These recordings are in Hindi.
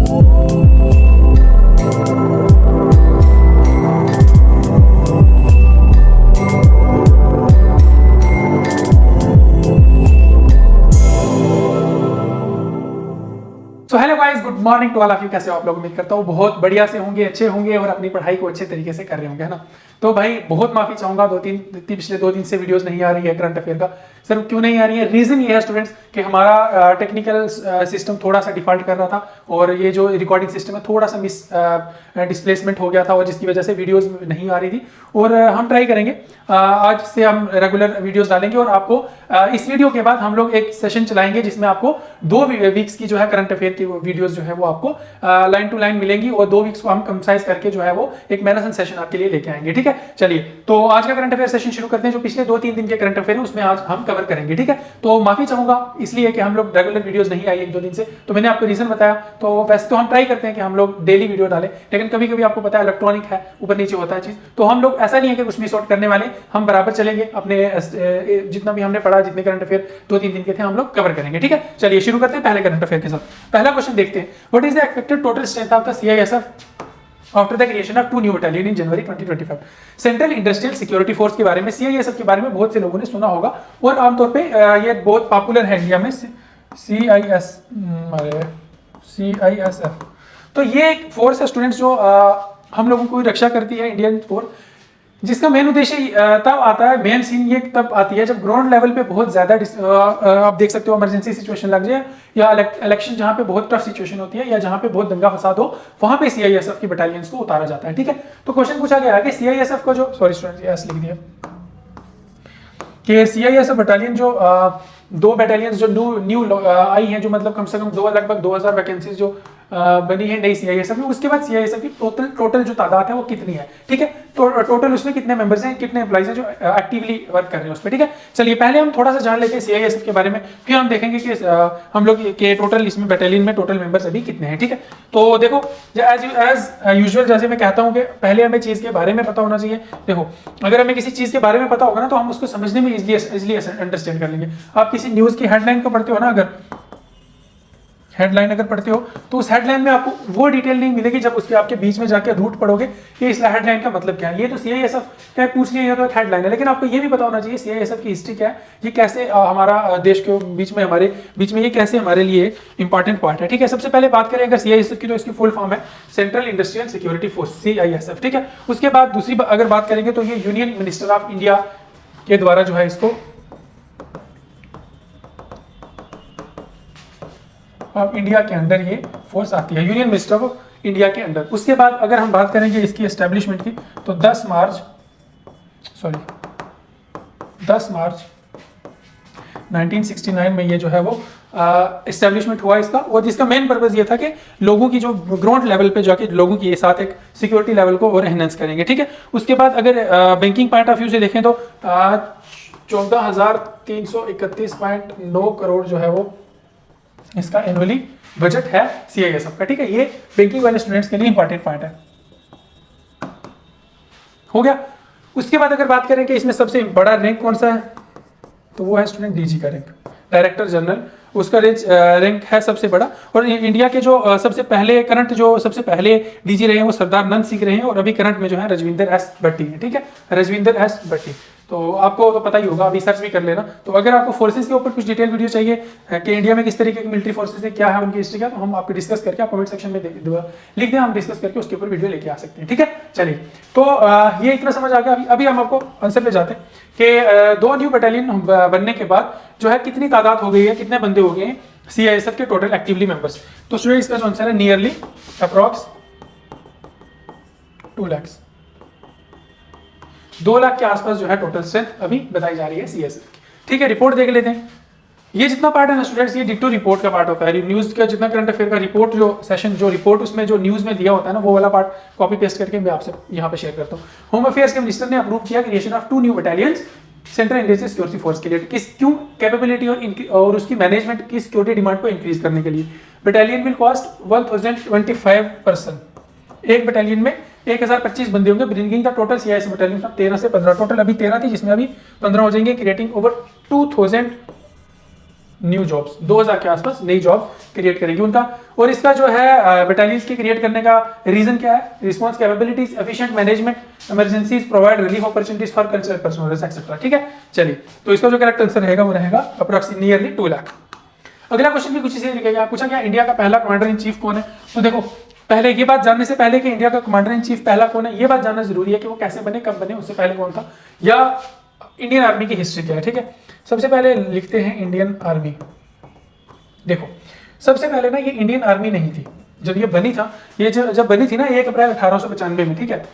So hello guys, good morning to all of you. कैसे हो आप लोग? उम्मीद करता हूँ बहुत बढ़िया से होंगे, अच्छे होंगे और अपनी पढ़ाई को अच्छे तरीके से कर रहे होंगे, है ना। तो भाई बहुत माफी चाहूंगा, पिछले 2 दिन से वीडियोस नहीं आ रही है करंट अफेयर का। सर क्यों नहीं आ रही है? रीजन ये है स्टूडेंट्स कि हमारा टेक्निकल सिस्टम थोड़ा सा डिफॉल्ट कर रहा था और ये जो रिकॉर्डिंग सिस्टम है थोड़ा सा मिस डिस्प्लेसमेंट हो गया था और जिसकी वजह से वीडियोस नहीं आ रही थी। और हम ट्राई करेंगे, आज से हम रेगुलर वीडियोस डालेंगे और आपको इस वीडियो के बाद हम लोग एक सेशन चलाएंगे जिसमें आपको 2 वीक्स की जो है करंट अफेयर की वीडियोस जो है वो आपको लाइन टू लाइन मिलेंगी और 2 वीक्स को हम कंसाइज करके जो है वो एक मैराथन सेशन आपके लिए लेके आएंगे। ठीक है, चलिए तो आज का करंट अफेयर सेशन शुरू करते हैं। जो पिछले 2-3 दिन के करंट अफेयर है उसमें आज हम कवर करेंगे। ठीक है, तो माफी चाहूंगा इसलिए कि हम लोग रेगुलर वीडियोस नहीं आई 1-2 दिन से, तो मैंने आपको रीजन बताया। तो वैसे तो हम ट्राई करते हैं कि हम लोग डेली वीडियो डालें, लेकिन कभी कभी आपको पता है इलेक्ट्रॉनिक है, ऊपर नीचे होता है चीज, तो हम लोग ऐसा नहीं है कि कुछ मिस आउट करने वाले, हम बराबर चलेंगे अपने जितना भी हमने पढ़ा, जितने करंट अफेयर 2-3 दिन के थे हम लोग कवर करेंगे। ठीक है, चलिए शुरू करते हैं पहले करंट अफेयर के साथ। पहला क्वेश्चन देखते हैं, what is the expected total strength of the CISF after the creation of 2 new battalion in January 2025। Central industrial security force के बारे में, सीआईएसएफ के बारे में बहुत से लोगों ने सुना होगा और आमतौर पे ये बहुत पॉपुलर है इंडिया में। सीआईएसएफ तो ये एक फोर्स है स्टूडेंट्स जो हम लोगों को रक्षा करती है, इंडियन फोर्स, जिसका मेन उद्देश्य तब आता है, मेन सीन ये तब आती है जब ग्राउंड लेवल पे बहुत ज्यादा आप देख सकते हो इमरजेंसी सिचुएशन लग जाए या इलेक्शन जहां पे बहुत टफ सिचुएशन होती है या जहां पे बहुत दंगा फसाद हो, वहां पे सीआईएसएफ की बटालियंस को उतारा जाता है। ठीक है, तो क्वेश्चन पूछा गया है कि सीआईएसएफ को जो, सॉरी स्टूडेंट्स एस लिख दिया, कि सीआईएसएफ बटालियन जो 2 बटालियंस जो न्यू आई हैं, जो मतलब कम से कम लगभग 2000 वैकेंसीज जो बनी है नई सीआईएसएफ में, उसके बाद सीआईएसएफ की टोटल जो तादाद है वो कितनी है। ठीक है, तो टोटल उसमें कितने मेंबर्स हैं, कितने एम्प्लॉइज हैं जो एक्टिवली वर्क कर रहे हैं उस पर। ठीक है, चलिए पहले हम थोड़ा सा जान लेते हैं सीआईएसएफ के बारे में, फिर हम देखेंगे कि हम लोग के टोटल इसमें बटालियन में टोटल मेंबर्स अभी कितने हैं। ठीक है, तो देखो एज यूजुअल जैसे मैं कहता हूँ कि पहले हमें चीज के बारे में पता होना चाहिए। देखो अगर हमें किसी चीज के बारे में पता होगा ना तो हम उसको समझने में इजिली अंडरस्टैंड कर लेंगे। आप किसी न्यूज की हेडलाइन को पढ़ते हो ना, अगर हेडलाइन अगर पढ़ते हो तो उस हेडलाइन में आपको वो डिटेल नहीं मिलेगी जब उसके आपके बीच में जाकर रूट पढ़ोगे कि इस हेडलाइन का मतलब क्या है। ये तो सीआईएसएफ क्या पूछ लिया, तो एक हेडलाइन है, लेकिन आपको ये भी पता होना चाहिए सीआईएसएफ की हिस्ट्री क्या है, ये कैसे हमारा देश के बीच में, हमारे बीच में ये कैसे हमारे लिए इंपॉर्टेंट पार्ट है। ठीक है, सबसे पहले बात करें अगर सीआईएसएफ की तो इसकी फुल फॉर्म है central industrial security force, CISF. ठीक है, उसके बाद दूसरी अगर बात करेंगे तो ये यूनियन मिनिस्टर ऑफ इंडिया के द्वारा जो है इसको ऑफ इंडिया के अंदर ये फोर्स आती है, यूनियन मिनिस्टर ऑफ इंडिया के अंदर। उसके बाद अगर हम बात करेंगे इसकी एस्टेब्लिशमेंट की तो 10 मार्च 1969 में ये जो है वो एस्टेब्लिशमेंट हुआ इसका, और जिसका मेन पर्पस ये था कि लोगों की जो ग्राउंड लेवल पे जाके लोगों के साथ एक सिक्योरिटी लेवल को और एनहांस करेंगे। ठीक है, उसके बाद अगर बैंकिंग पॉइंट ऑफ व्यू से देखें तो 14,331.9 करोड़ जो है वो इसका एनुअली बजट है सीआईएसएफ का। ठीक है, ये बैंकिंग वाले स्टूडेंट्स के लिए इंपॉर्टेंट पॉइंट है, हो गया। उसके बाद अगर बात करें कि इसमें सबसे बड़ा रैंक कौन सा है तो वो है स्टूडेंट डीजी का रैंक, डायरेक्टर जनरल, उसका रैंक है सबसे बड़ा। और इंडिया के जो सबसे पहले डीजी रहे हैं वो सरदार नंद सिंह रहे हैं और अभी करंट में जो है रजविंदर एस भट्टी है। ठीक है, रजविंदर एस भट्टी, तो आपको तो पता ही होगा, अभी सर्च भी कर लेना। तो अगर आपको फोर्सेस के ऊपर कुछ डिटेल वीडियो चाहिए कि इंडिया में किस तरीके की मिलिट्री फोर्सेस है, क्या है उनकी हिस्ट्री क्या, तो हम आपको डिस्कस करके आप कमेंट सेक्शन में लिख दें, हम डिस्कस करके उसके ऊपर वीडियो लेके आ सकते हैं। ठीक है, चलिए तो ये इतना समझ आ गया। अभी हम आपको आंसर पे जाते हैं कि 2 न्यू बटालियन बनने के बाद जो है कितनी तादाद हो गई है, कितने बंदे हो गए हैं सीआईएसएफ के टोटल एक्टिवली मेंबर्स। तो स्टूडेंट इसका जो आंसर है नियरली अप्रॉक्स 2 लाख के आसपास जो है टोटल स्ट्रेंथ अभी बताई जा रही है सीआईएसएफ की। ठीक है, रिपोर्ट देख लेते हैं। ये जितना पार्ट है ना स्टूडेंट्स, ये डिट्टो रिपोर्ट का पार्ट होता है। न्यूज का जितना करंट अफेयर का रिपोर्ट जो सेशन जो रिपोर्ट उसमें जो न्यूज में दिया होता है ना, वो वाला पार्ट कॉपी पेस्ट करके मैं आपसे यहाँ पे शेयर करता हूँ। होम अफेयर्स के मिनिस्टर ने अप्रूव किया creation of 2 new battalions central industrial security force के लिए, क्यों, कैपेबिलिटी और उसकी मैनेजमेंट की सिक्योरिटी डिमांड को इंक्रीज करने के लिए। बटालियन विल कॉस्ट 1025 पर्सन, एक बटालियन में 1025 बंदे होंगे, bringing the total CISF battalion 13 से 15, टोटल अभी 13 थी जिसमें अभी 15 हो जाएंगे, क्रिएटिंग ओवर 2000 न्यू जॉब्स, 2000 के आसपास नई जॉब क्रिएट करेगी उनका। और इसका जो है बटालियंस के क्रिएट करने का रीजन क्या है? Response capabilities, efficient management, emergencies, provide relief opportunities for cultural personals etcetera. ठीक है, चलिए तो इसका जो करेक्ट आंसर रहेगा वो रहेगा अप्रोक्सीमेटली नियरली 2 लाख। अगला क्वेश्चन भी कुछ इसी तरीके का पूछा गया, इंडिया का पहला कमांडर इन चीफ कौन है? तो देखो पहले ये बात जानने से पहले कि इंडिया का कमांडर इन चीफ पहला कौन है, ये बात जानना जरूरी है कि वो कैसे बने, कब बने, उससे पहले कौन था, या इंडियन आर्मी की हिस्ट्री क्या है। ठीक है, सबसे पहले लिखते हैं इंडियन आर्मी। देखो सबसे पहले ना ये इंडियन आर्मी नहीं थी जब ये बनी था, ये जब बनी थी ना 1 अप्रैल 1895 में। ठीक है,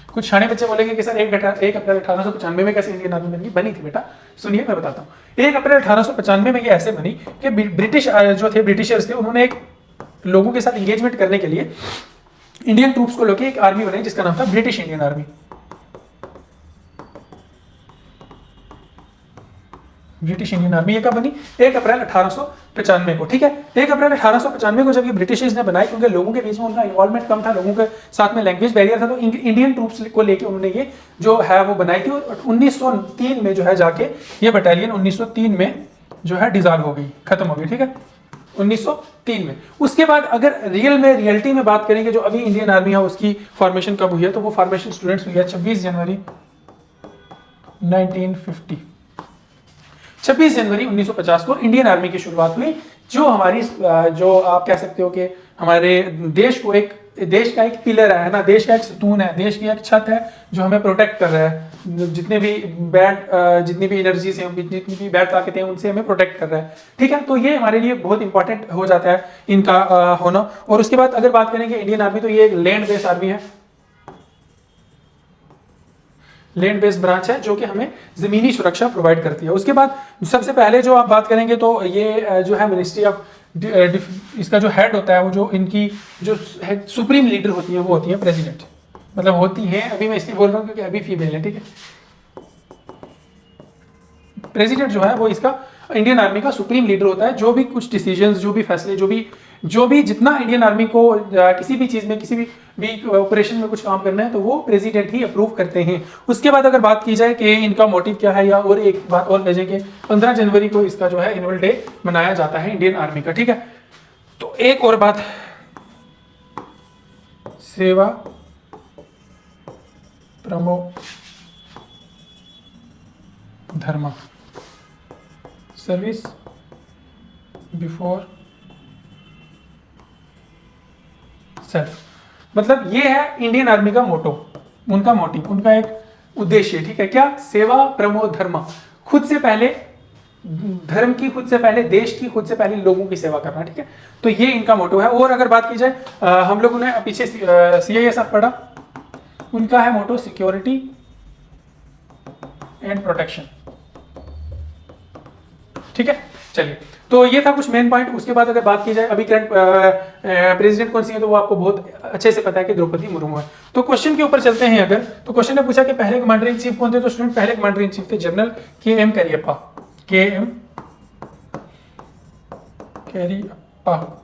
कुछ शाणे बच्चे बोलेंगे कि सर 1 अप्रैल 1895 में कैसे इंडियन आर्मी बनी थी? बेटा सुनिए मैं बताता हूँ। 1 अप्रैल 1895 में ये ऐसे बनी कि ब्रिटिश जो थे, ब्रिटिशर्स थे, उन्होंने एक लोगों के साथ इंगेजमेंट करने के लिए इंडियन ट्रूप्स को लेकर एक आर्मी बनाई जिसका नाम था British Indian army. British Indian army ये कब बनी? 1 अप्रैल 1895 को। ठीक है, 1 अप्रैल 1895 को जब ये ब्रिटिशर्स ने बनाई, क्योंकि लोगों के बीच में उनका इन्वॉल्वमेंट कम था, लोगों के साथ में लैंग्वेज बैरियर था, तो इंडियन ट्रूप्स को लेके उन्होंने ये जो है वो बनाई थी। और 1903 में जो है जाके ये बटालियन 1903 में जो है डिसॉल्व हो गई, खत्म हो गई। ठीक है, 1903 में। उसके बाद अगर रियलिटी में बात करेंगे, जो अभी इंडियन आर्मी है उसकी फॉर्मेशन कब हुई है, तो वो फॉर्मेशन स्टूडेंट्स हुई है 26 जनवरी 1950। 26 जनवरी 1950 को इंडियन आर्मी की शुरुआत हुई, जो हमारी जो आप कह सकते हो कि हमारे देश को एक देश का एक पिलर है ना, देश का एक सतून है, देश की एक छत है जो हमें प्रोटेक्ट कर रहा है। जितनी भी एनर्जीज हैं, जितनी भी बैड ताकतें हैं, उनसे हमें प्रोटेक्ट कर रहा है। ठीक है, तो ये हमारे लिए बहुत इंपॉर्टेंट हो जाता है इनका होना। और उसके बाद अगर बात करेंगे इंडियन आर्मी, तो ये एक लैंड बेस्ड आर्मी है, लैंड बेस्ड ब्रांच है जो कि हमें जमीनी सुरक्षा प्रोवाइड करती है। उसके बाद सबसे पहले जो आप बात करेंगे तो ये जो है मिनिस्ट्री ऑफ, इसका जो हेड होता है, वो जो इनकी जो सुप्रीम लीडर होती है वो होती है प्रेसिडेंट, मतलब होती हैं, अभी मैं इसलिए बोल रहा हूँ क्योंकि अभी फीमेल है। ठीक है, प्रेसिडेंट जो है वो इसका इंडियन आर्मी का सुप्रीम लीडर होता है। जो भी कुछ डिसीजंस, जो भी फैसले, जो भी जितना इंडियन आर्मी को किसी भी चीज में, किसी भी ऑपरेशन में कुछ काम करना है, तो वो प्रेसिडेंट ही अप्रूव करते हैं। उसके बाद अगर बात की जाए कि इनका मोटिव क्या है, या और एक बात और कहें कि 15 जनवरी को इसका जो है एनुअल डे मनाया जाता है इंडियन आर्मी का। ठीक है, तो एक और बात, सेवा परमो धर्म, सर्विस बिफोर सेल्फ, मतलब ये है इंडियन आर्मी का मोटो, उनका मोटिव, उनका एक उद्देश्य। ठीक है, क्या? सेवा परमो धर्म, खुद से पहले धर्म की, खुद से पहले देश की, खुद से पहले लोगों की सेवा करना। ठीक है, तो ये इनका मोटो है। और अगर बात की जाए, हम लोगों ने पीछे CISF पढ़ा, उनका है मोटो सिक्योरिटी एंड प्रोटेक्शन। ठीक है, चलिए तो ये था कुछ मेन पॉइंट। उसके बाद अगर बात की जाए अभी करंट प्रेसिडेंट कौन सी है, तो वो आपको बहुत अच्छे से पता है कि द्रौपदी मुर्मू है। तो क्वेश्चन के ऊपर चलते हैं। अगर तो क्वेश्चन ने पूछा कि पहले कमांडर इन चीफ कौन थे, तो स्टूडेंट पहले कमांडर इन चीफ थे general KM Cariappa. KM Cariappa,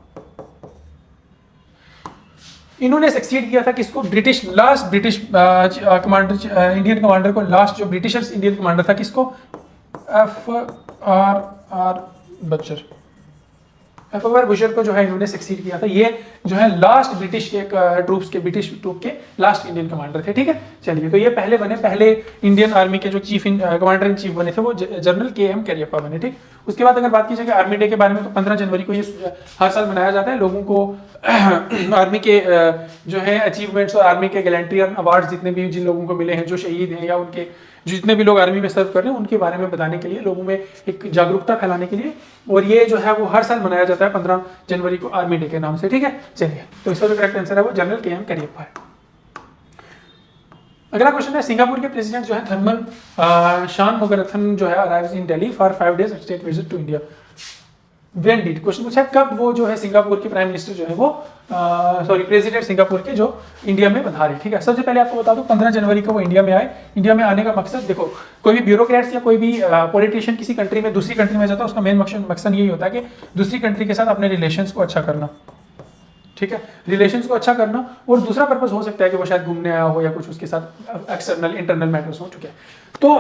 इन्होंने सक्सीड किया था किसको? Last British commander, Indian commander को, लास्ट जो ब्रिटिशर्स इंडियन कमांडर था किसको? FR बचर, FR बुशर को जो है इन्होंने सक्सीड किया था। ये जो है लास्ट ब्रिटिश ट्रूप के लास्ट इंडियन कमांडर थे। ठीक है, चलिए तो ये पहले बने, पहले इंडियन आर्मी के जो कमांडर इन चीफ बने थे वो जनरल KM करियप्पा बने। ठीक, उसके बाद अगर बात की जाए आर्मी डे के बारे में, तो 15 जनवरी को ये हर साल मनाया जाता है। लोगों को आर्मी के जो है अचीवमेंट्स और आर्मी के गैलेंट्री अवार्ड जितने भी जिन लोगों को मिले हैं, जो शहीद हैं या उनके जितने भी लोग आर्मी में सर्व कर रहे हैं, उनके बारे में बताने के लिए, लोगों में एक जागरूकता फैलाने के लिए, और ये जो है वो हर साल मनाया जाता है 15 जनवरी को आर्मी डे के नाम से। ठीक है, चलिए तो इसका जो करेक्ट आंसर है वो जनरल KM करियप्पा है। अगला क्वेश्चन है, सिंगापुर के प्रेसिडेंट जो है थर्मन शानमुगारथन जो है arrives in Delhi for 5 days state visit to India. When did, question पूछा कब वो जो है सिंगापुर के प्राइम मिनिस्टर जो है वो प्रेसिडेंट सिंगापुर के जो इंडिया में पधारे। ठीक है, सबसे पहले आपको बता दूं 15 जनवरी को वो इंडिया में आए। इंडिया में आने का मकसद, देखो कोई भी ब्यूरोक्रेट्स या कोई भी पॉलिटिशियन किसी कंट्री में, दूसरी कंट्री में जाता है, उसका मेन मकसद यही होता है कि दूसरी कंट्री के साथ अपने रिलेशंस को अच्छा करना। ठीक है, रिलेशंस को अच्छा करना, और दूसरा पर्पस हो सकता है कि वो शायद घूमने आया हो या कुछ उसके साथ एक्सटर्नल इंटरनल मैटर्स हो चुके हैं। तो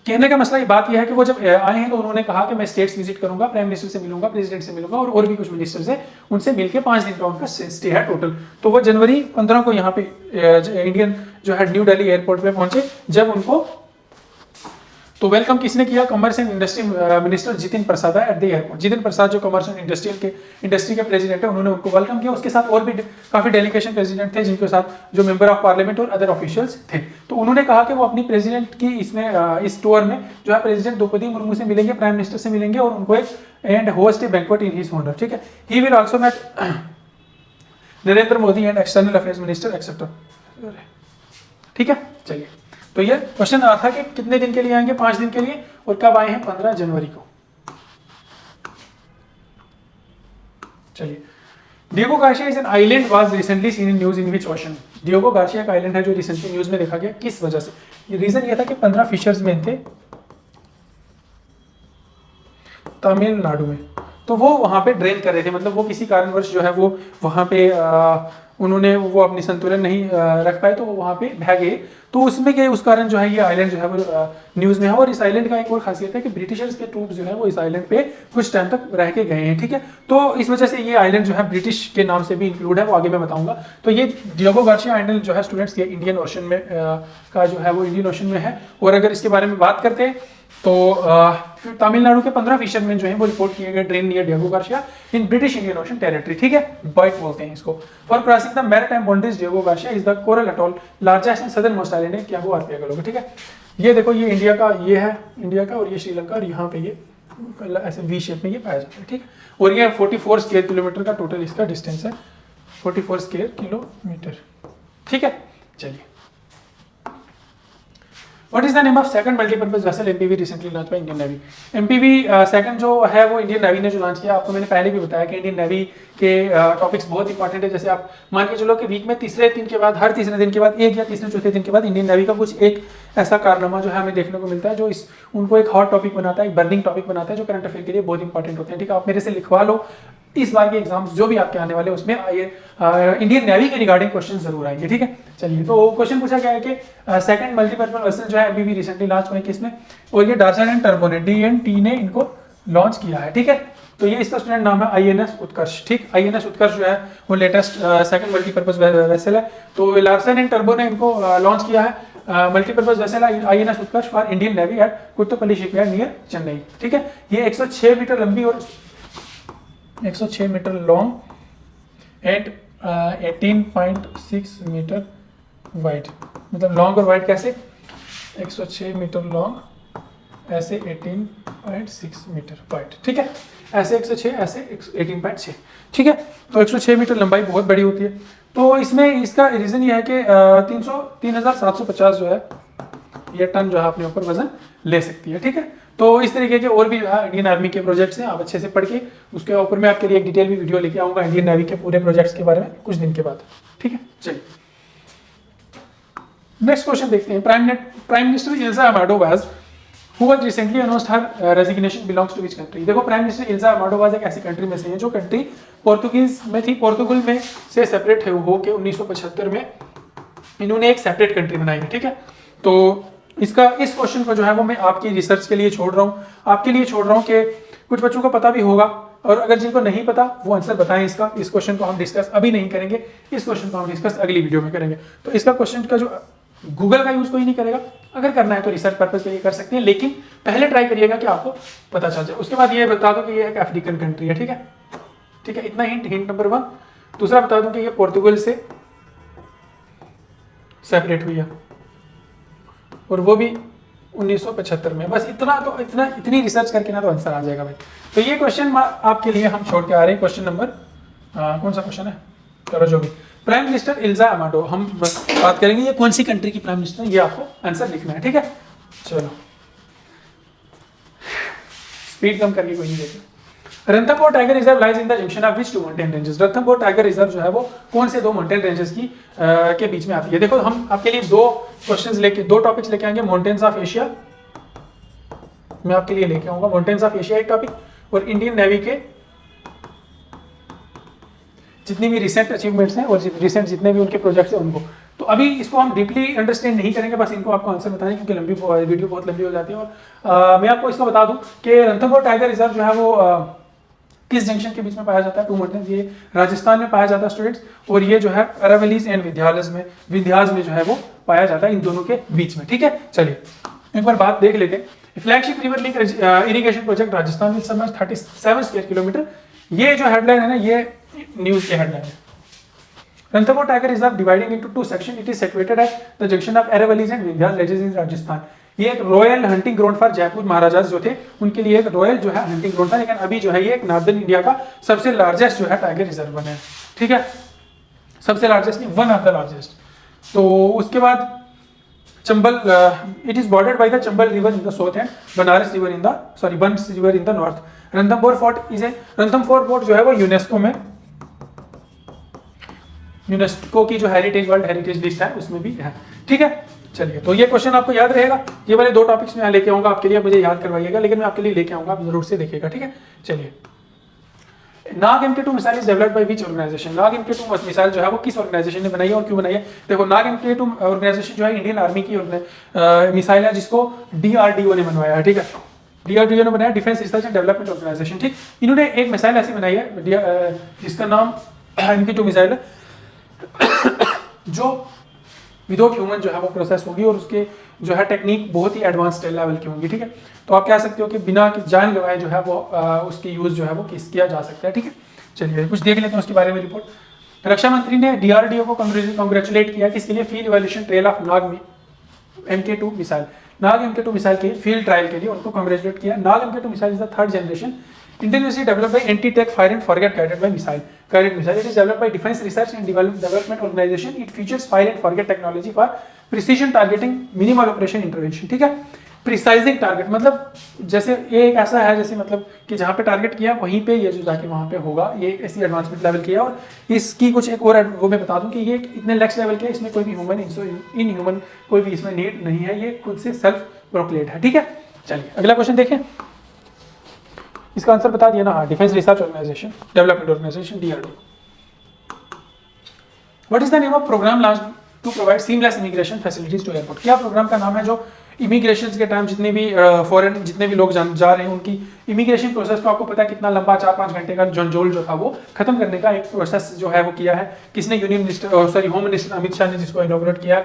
कहने का मसला ये बात यह है कि वो जब आए हैं तो उन्होंने कहा कि मैं स्टेट्स विजिट करूंगा, प्राइम मिनिस्टर से मिलूंगा, प्रेसिडेंट से मिलूंगा और भी कुछ मिनिस्टर से, उनसे मिलकर 5 दिन का उनका स्टे है टोटल। तो वो जनवरी 15 को यहाँ पे इंडियन जो है न्यू दिल्ली एयरपोर्ट पे पहुंचे। जब उनको तो वेलकम किसने किया? Commerce and industry minister Jitin Prasad at the airport. Jitin Prasad जो कॉमर्स एंड इंडस्ट्री के प्रेसिडेंट है, उन्होंने उनको वेलकम किया। उसके साथ और भी काफी डेलीगेशन प्रेसिडेंट थे, जिनके साथ जो मेंबर ऑफ पार्लियामेंट और अदर ऑफिशियल्स थे। तो उन्होंने कहा कि वो अपनी प्रेसिडेंट की इसमें इस टूर में जो है प्रेसिडेंट द्रौपदी मुर्मू से मिलेंगे, प्राइम मिनिस्टर से मिलेंगे और उनको एक and host a banquet in his honour. ठीक है, he will also met Narendra Modi and external affairs minister एक्सेप्टर। ठीक है, चलिए। तो ये क्वेश्चन आ था कि कितने दिन के लिए आएंगे? 5 दिन के लिए। और कब आए हैं? 15 जनवरी को। चलिए, Diego Garcia is an island was recently seen in news in which ocean. Diego Garcia का आइलैंड है जो रिसेंटली न्यूज में देखा गया। किस वजह से? ये रीजन ये था कि 15 फिशर्समैन थे तमिलनाडु में, तो वो वहां पे ड्रेन कर रहे थे, मतलब वो किसी कारणवश जो है वो वहां पे उन्होंने वो अपनी संतुलन नहीं रख पाए, तो वो वहां पे बह गए। तो उसमें के उस कारण जो है ये आइलैंड जो है वो न्यूज में है। और इस आइलैंड का एक और खासियत है कि ब्रिटिशर्स के ट्रूप जो है वो इस आइलैंड पे कुछ टाइम तक रह के गए हैं। ठीक है, तो इस वजह से ये आइलैंड जो है ब्रिटिश के नाम से भी इंक्लूड है, वो आगे मैं बताऊंगा। तो ये डिएगो गार्सिया आइलैंड जो है स्टूडेंट्स, ये इंडियन ओशन में का जो है वो इंडियन ओशन में है। और अगर इसके बारे में बात करते हैं तो फिर तमिलनाडु के 15 फिशरमैन जो हैं वो रिपोर्ट किए गए drain near Diego Garcia in British Indian ocean territory. ठीक है, बाइट बोलते हैं इसको। For crossing the maritime boundaries Diego Garcia is the coral atoll largest and southern most island है क्यागो आर्किपेलागो। ठीक है, ये देखो, ये इंडिया का, ये है इंडिया का, और ये श्रीलंका, और यहाँ पे ये ऐसे वी शेप में ये पाया जाता है। ठीक है, और ये 44 स्क्वायर किलोमीटर का टोटल इसका डिस्टेंस है, 44 स्क्वायर किलोमीटर। ठीक है, चलिए। What is the name of second multi-purpose vessel MPV recently launched by Indian Navy? MPV second जो है वो इंडियन नेवी ने जो लॉन्च किया। आपको मैंने पहले भी बताया कि इंडियन नेवी के टॉपिक्स बहुत इंपॉर्टेंट है। जैसे आप मान के चलो कि वीक में तीसरे दिन के बाद, हर तीसरे दिन के बाद एक या तीसरे चौथे दिन के बाद इंडियन नेवी का कुछ एक ऐसा कारनामा जो है हमें देखने को मिलता है जो इस उनको एक हॉट टॉपिक बनाता है, एक बर्निंग टॉपिक बनाता है, जो करंट अफेयर के लिए बहुत इंपॉर्टेंट होते हैं। ठीक है, आप मेरे से लिखवा लो, इस बार के एग्जाम्स जो भी आपके आने वाले उसमें इंडियन नेवी के रिगार्डिंग क्वेश्चन जरूर आएंगे। ठीक है, चलिए। तो क्वेश्चन पूछा गया है कि सेकंड मल्टीपर्पज वेसल जो है एमपीवी रिसेंटली लॉन्च हुआ है किसमें? और ये डार्सन एंड टर्बो ने, DNT ने इनको लॉन्च किया है। ठीक है, तो ये इसका स्टूडेंट नाम है INS उत्कर्ष। ठीक, INS उत्कर्ष जो है वो लेटेस्ट सेकंड मल्टीपर्पज वेसल है। तो लार्सन एंड टर्बो ने इनको लॉन्च किया है multipurpose vessel INS Utkarsh for Indian navy at Kattupalli shipyard near Chennai. ठीक है, ये 106 मीटर लंबी और 106 metre long and 18.6 metre wide. मतलब लॉन्ग और वाइड कैसे? 106 मीटर लॉन्ग, ऐसे 18.6 मीटर वाइड। ठीक है, ऐसे 106, ऐसे 18.6। ठीक है, तो 106 मीटर लंबाई बहुत बड़ी होती है। तो इसमें इसका रीजन ये है कि 3,750 जो है ये टन जो है अपने ऊपर वजन ले सकती है। ठीक है, तो इस तरीके के और भी इंडियन आर्मी के प्रोजेक्ट्स हैं, आप अच्छे से पढ़ के उसके ऊपर मैं आपके लिए एक डिटेल भी वीडियो लेके आऊंगा इंडियन नेवी के पूरे प्रोजेक्ट्स के बारे में कुछ दिन के बाद। ठीक है, चलिए नेक्स्ट क्वेश्चन देखते हैं। प्राइम मिनिस्टर इल्जा अमाडोवाज who was recently announced her resignation belongs to which country? देखो, प्राइम मिनिस्टर इल्जा अमाडोवाज एक ऐसी कंट्री में से है जो कंट्री पोर्तुगीज में थी, पोर्तुगल में से सेपरेट हो के 1975 में इन्होंने एक सेपरेट कंट्री बनाई है। ठीक है, तो इस क्वेश्चन को जो है वो मैं आपकी रिसर्च के लिए छोड़ रहा हूँ, आपके लिए छोड़ रहा हूँ कि कुछ बच्चों को पता भी होगा, और अगर जिनको नहीं पता वो आंसर बताएं इसका। इस क्वेश्चन को हम डिस्कस अभी नहीं करेंगे, इस क्वेश्चन को हम डिस्कस अगली वीडियो में करेंगे। तो इसका क्वेश्चन का जो गूगल का यूज कोई नहीं करेगा, अगर करना है तो रिसर्च पर्पज के लिए कर सकते हैं, लेकिन पहले ट्राई करिएगा कि आपको पता चल जाए। उसके बाद ये बता दो कि ये एक अफ्रीकन कंट्री है। ठीक है, ठीक है, इतना हिंट नंबर 1। दूसरा बता दूं कि ये पोर्तुगल से सेपरेट हुई है और वो भी 1975 में। बस इतनी रिसर्च करके ना तो आंसर आ जाएगा भाई। तो ये क्वेश्चन आपके लिए हम छोड़ के आ रहे हैं। क्वेश्चन नंबर कौन सा क्वेश्चन है? चलो जो भी। प्राइम मिनिस्टर इल्जा अमाडो, हम बात करेंगे ये कौन सी कंट्री की प्राइम मिनिस्टर, ये आपको आंसर लिखना है। ठीक है, चलो स्पीड कम करके कोई नहीं देखेगा। Ranthambore tiger reserve lies in the junction of which two mountain ranges? Ranthambore tiger reserve जो है वो कौन से दो माउंटेन रेंजेस की के बीच में आती है? देखो, हम आपके लिए दो टॉपिक्स लेके आएंगे। माउंटेन्स ऑफ एशिया मैं आपके लिए लेके आऊंगा, माउंटेन्स ऑफ एशिया एक टॉपिक, और इंडियन नेवी के जितनी भी रिसेंट अचीवमेंट्स हैं और रिसेंट जितने भी उनके प्रोजेक्ट्स हैं उनको। तो अभी इसको हम डीपली अंडरस्टैंड नहीं करेंगे, बस इनको आपको आंसर बताएं क्योंकि लंबी वीडियो बहुत लंबी हो जाती है। और मैं आपको इसको बता दूं कि रणथंभौर टाइगर रिजर्व जो है वो किस जंक्शन के बीच में पाया जाता है, 2 माउंटेन्स, ये राजस्थान में पाया जाता है स्टूडेंट्स, और ये जो है अरावलीज एंड विंध्यास में जो है वो पाया जाता है, इन दोनों के बीच में। ठीक है, चलिए एक बार बात देख लेते हैं। Flagship river link irrigation project Rajasthan में 37 स्क्वायर किलोमीटर, ये जो हेडलाइन है ना, ये न्यूज की हेडलाइन है। Ranthambore tiger reserve dividing into 2 section, it is situated at the junction of Aravallis and Vindhyas ranges in Rajasthan. ये एक royal hunting ground for Jaipur Maharajas जो थे उनके लिए एक रॉयल जो है हंटिंग ग्राउंड था, लेकिन अभी जो है ये एक नॉर्दर्न इंडिया का सबसे लार्जेस्ट जो है टाइगर रिजर्व बना है। ठीक है, सबसे लार्जेस्ट नहीं, वन ऑफ द लार्जेस्ट। तो उसके बाद Chambal, it is bordered by the Chambal river in the south and Banas river in the north. Ranthambore fort is a, Ranthambore fort जो है वो यूनेस्को की जो हेरिटेज, वर्ल्ड हेरिटेज लिस्ट है उसमें भी है। ठीक है, चलिए तो ये क्वेश्चन आपको याद रहेगा, ये वाले 2 टॉपिक्स में लेके आऊंगा आपके लिए, मुझे याद करवाइएगा, लेकिन मैं आपके लिए लेके आऊंगा, आप जरूर से देखिएगा। ठीक है, चलिए Nag MK2 missile is developed by which organisation. Nag MK2 missile जो है वो किस ऑर्गेनाइजेशन ने बनाई है और क्यों बनाई है? देखो, नाग MK2 ऑर्गेनाइजेशन जो है इंडियन आर्मी की मिसाइल है, जिसको DRDO ने बनवाया है। ठीक है, DRDO ने बनाया, defence research and development organisation. ठीक, इन्होंने एक मिसाइल ऐसी बनाई है जिसका नाम MK2 मिसाइल है, जो विदाउट ह्यूमन जो है वो प्रोसेस होगी और उसके जो है टेक्निक बहुत ही एडवांस्ड लेवल की होंगी। ठीक है, तो आप कह सकते हो कि बिना जान गवाए जो है वो उसकी यूज जो है वो किया जा सकता है। ठीक है, चलिए कुछ देख लेते हैं उसके बारे में रिपोर्ट। रक्षा मंत्री ने DRDO को कांग्रेचुलेट किया किसके लिए? Field evaluation trial of Nag MK2 missile. Nag MK2 missile के फील्ड ट्रायल के लिए उनको कांग्रेचुलेट किया। नाग MK2 missile is the 3rd generation indigenously developed by anti-tank fire and forget guided missile. It is developed by Defense Research and Development Organization. It features fire and forget technology for precision targeting, minimal operation intervention. ठीक है, प्रिसाइजिंग टारगेट मतलब जैसे ये एक ऐसा है जैसे मतलब कि जहाँ पे टारगेट किया वहीं पे ये जो जाके वहाँ पे होगा, ये एक ऐसी एडवांसमेंट लेवल की है। और इसकी कुछ एक और वो मैं बता दूं कि ये इतने नेक्स्ट लेवल के, इसमें कोई भी इन ह्यूमन कोई भी इसमें नीड नहीं है, ये खुद से सेल्फ प्रोक्लेड है। ठीक है, चलिए अगला क्वेश्चन देखें। इसका आंसर बता दिया ना, हाँ, defence research organisation development organisation DRDO। What is the name of programme launch to provide seamless immigration facilities to airport? क्या प्रोग्राम का नाम है जो इमिग्रेशन के टाइम जितने भी फॉरेन जितने भी लोग जा रहे हैं उनकी इमिग्रेशन प्रोसेस को, आपको पता है कितना लंबा 4-5 घंटे का झंझोल जो था वो खत्म करने का एक प्रोसेस जो है वो किया है किसने? Union minister home minister Amit Shah ने जिसको इनॉग्रेट किया है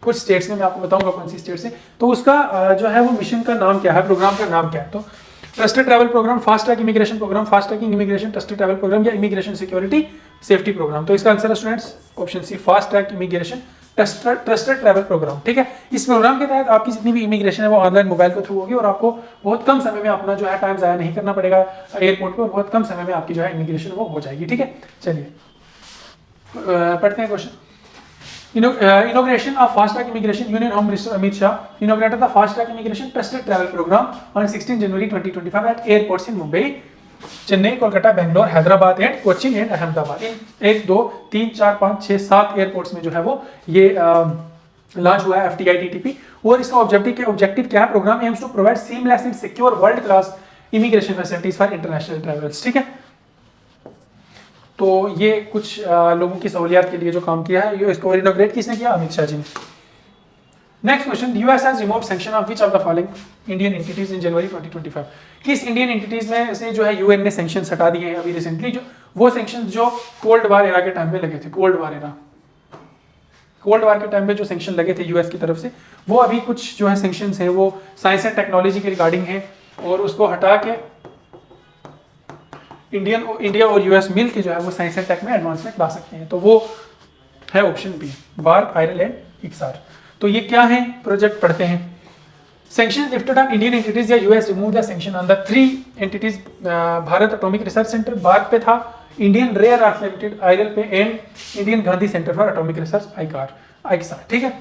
कुछ स्टेट्स में, मैं आपको बताऊंगा कौन सी स्टेट से। तो उसका जो है वो मिशन का नाम क्या है, प्रोग्राम का नाम क्या है? तो trusted travel programme, fast track immigration programme, fast tracking immigration trusted travel programme, या इमिग्रेशन सिक्योरिटी सेफ्टी प्रोग्राम। तो इसका आंसर है students option C, fast track immigration trusted travel programme. ठीक है, इस प्रोग्राम के तहत आपकी जितनी भी इमिग्रेशन है वो ऑनलाइन मोबाइल के थ्रू होगी और आपको बहुत कम समय में अपना जो है टाइम ज़ाया नहीं करना पड़ेगा एयरपोर्ट पे, और बहुत कम समय में आपकी जो है इमिग्रेशन वो हो जाएगी। ठीक है, चलिए पढ़ते हैं question. Inauguration of fast track immigration, Union Home Minister Amit Shah inaugurated the fast track immigration trusted travel program on 16 January 2025 at airports in Mumbai, Chennai, Kolkata, Bangalore, Hyderabad and Cochin and Ahmedabad। 1, 2, 3, 4, 5, 6, 7 airports में जो है वो ये लॉन्च हुआ है FTITTP। और इसका ऑब्जेक्टिव क्या है? Programme aims to provide seamless and secure world class immigration facilities for international travellers. ठीक है, तो ये कुछ लोगों की सहूलियत के लिए जो काम किया है, ये इसको इनॉग्रेट किसने किया? अमित शाह जी ने। Next question, US has removed sanction of which of the following Indian entities in January 2025? किस इंडियन एंटिटीज में से जो है यूएन ने सैंक्शंस हटा दिए हैं अभी रिसेंटली, जो वो सैंक्शंस जो कोल्ड वार एरा के टाइम पे लगे थे, कोल्ड वार के टाइम पे जो सैंक्शन लगे थे यूएस की तरफ से, वो अभी कुछ जो है सैंक्शंस है वो साइंस एंड टेक्नोलॉजी के रिगार्डिंग है, और उसको हटा के इंडिया और यूएस मिल के जो है वो साइंस एंड टेक में एडवांसमेंट ला सकते हैं। तो वो है option B, BARC, IREL and IGCAR. तो ये क्या है प्रोजेक्ट, पढ़ते हैं। Sanction lifted on Indian entities या US remove the sanction on the 3 entities. Bharat atomic research centre BARC पे था, Indian rare earth limited IREL पे, and Indian Gandhi centre for atomic research IGCAR. ठीक है,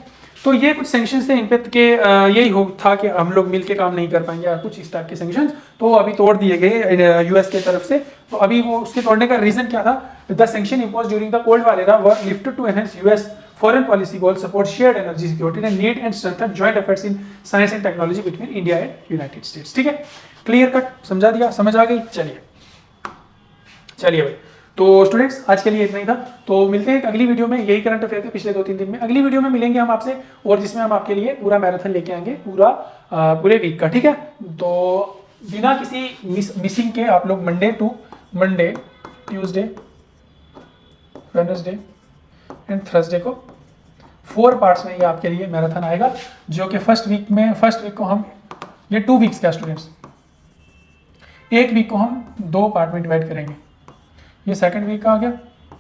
तो ये कुछ सैंक्शंस थे इन पे के यही हो था कि हम लोग मिलके काम नहीं कर पाएंगे, कुछ इस टाइप के सैंक्शंस तो अभी तोड़ दिए गए यूएस के तरफ से। तो अभी वो उसके तोड़ने का रीजन क्या था? The sanction impose during the cold war era were lifted to enhance US foreign policy goal, support shared energy security and need and strengthen joint efforts in science and technology between India and United States. ठीक है, क्लियर कट समझा दिया, समझ आ गई? चलिए भाई, तो स्टूडेंट्स आज के लिए इतना ही था। तो मिलते हैं अगली वीडियो में, यही करंट अफेयर थे पिछले 2-3 दिन में। अगली वीडियो में मिलेंगे हम आपसे, और जिसमें हम आपके लिए पूरा मैराथन लेके आएंगे पूरे वीक का, ठीक है। तो बिना किसी मिसिंग के आप लोग Monday to Monday, Tuesday, Wednesday and Thursday को 4 पार्ट्स में ये आपके लिए मैराथन आएगा, जो कि फर्स्ट वीक को हम, ये 2 वीक्स का स्टूडेंट्स, एक वीक को हम 2 पार्ट में डिवाइड करेंगे। ये सेकंड वीक का आ गया,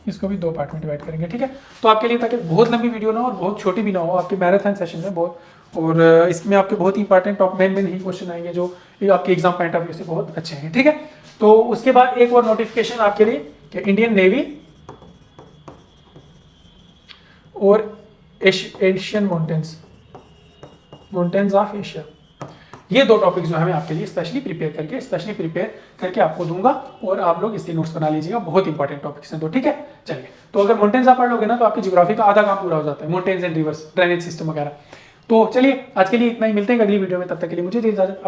इसको भी 2 पार्ट में डिवाइड करेंगे, ठीक है। तो आपके लिए, ताकि बहुत लंबी वीडियो ना हो और बहुत छोटी भी ना हो, आपके मैराथन सेशन में बहुत, और इसमें आपके बहुत ही इंपॉर्टेंट टॉप मेन ही क्वेश्चन आएंगे जो आपके एग्जाम पॉइंट ऑफ व्यू से बहुत अच्छे हैं, ठीक है। तो उसके बाद एक और नोटिफिकेशन आपके लिए कि इंडियन नेवी और एशियन माउंटेन्स ऑफ एशिया, ये 2 टॉपिक जो है मैं आपके लिए स्पेशली प्रिपेयर करके आपको दूंगा, और आप लोग इसके नोट्स बना लीजिएगा। बहुत इंपॉर्टेंट टॉपिक्स हैं, तो ठीक है। चलिए, तो अगर माउंटेन्स आप पढ़ लोगे ना, तो आपकी ज्योग्राफी का आधा काम पूरा हो जाता है, mountains and reverse, drainage system वगैरह। तो चलिए, आज के लिए इतना ही, मिलते हैं अगली वीडियो में। तब तक के लिए मुझे दीजिए इजाजत।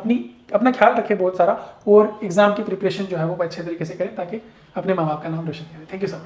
अपना ख्याल रखें बहुत सारा, और एग्जाम की प्रिपरेशन जो है वो अच्छे तरीके से करें, ताकि अपने माँ बाप का नाम रोशन करें। Thank you sir.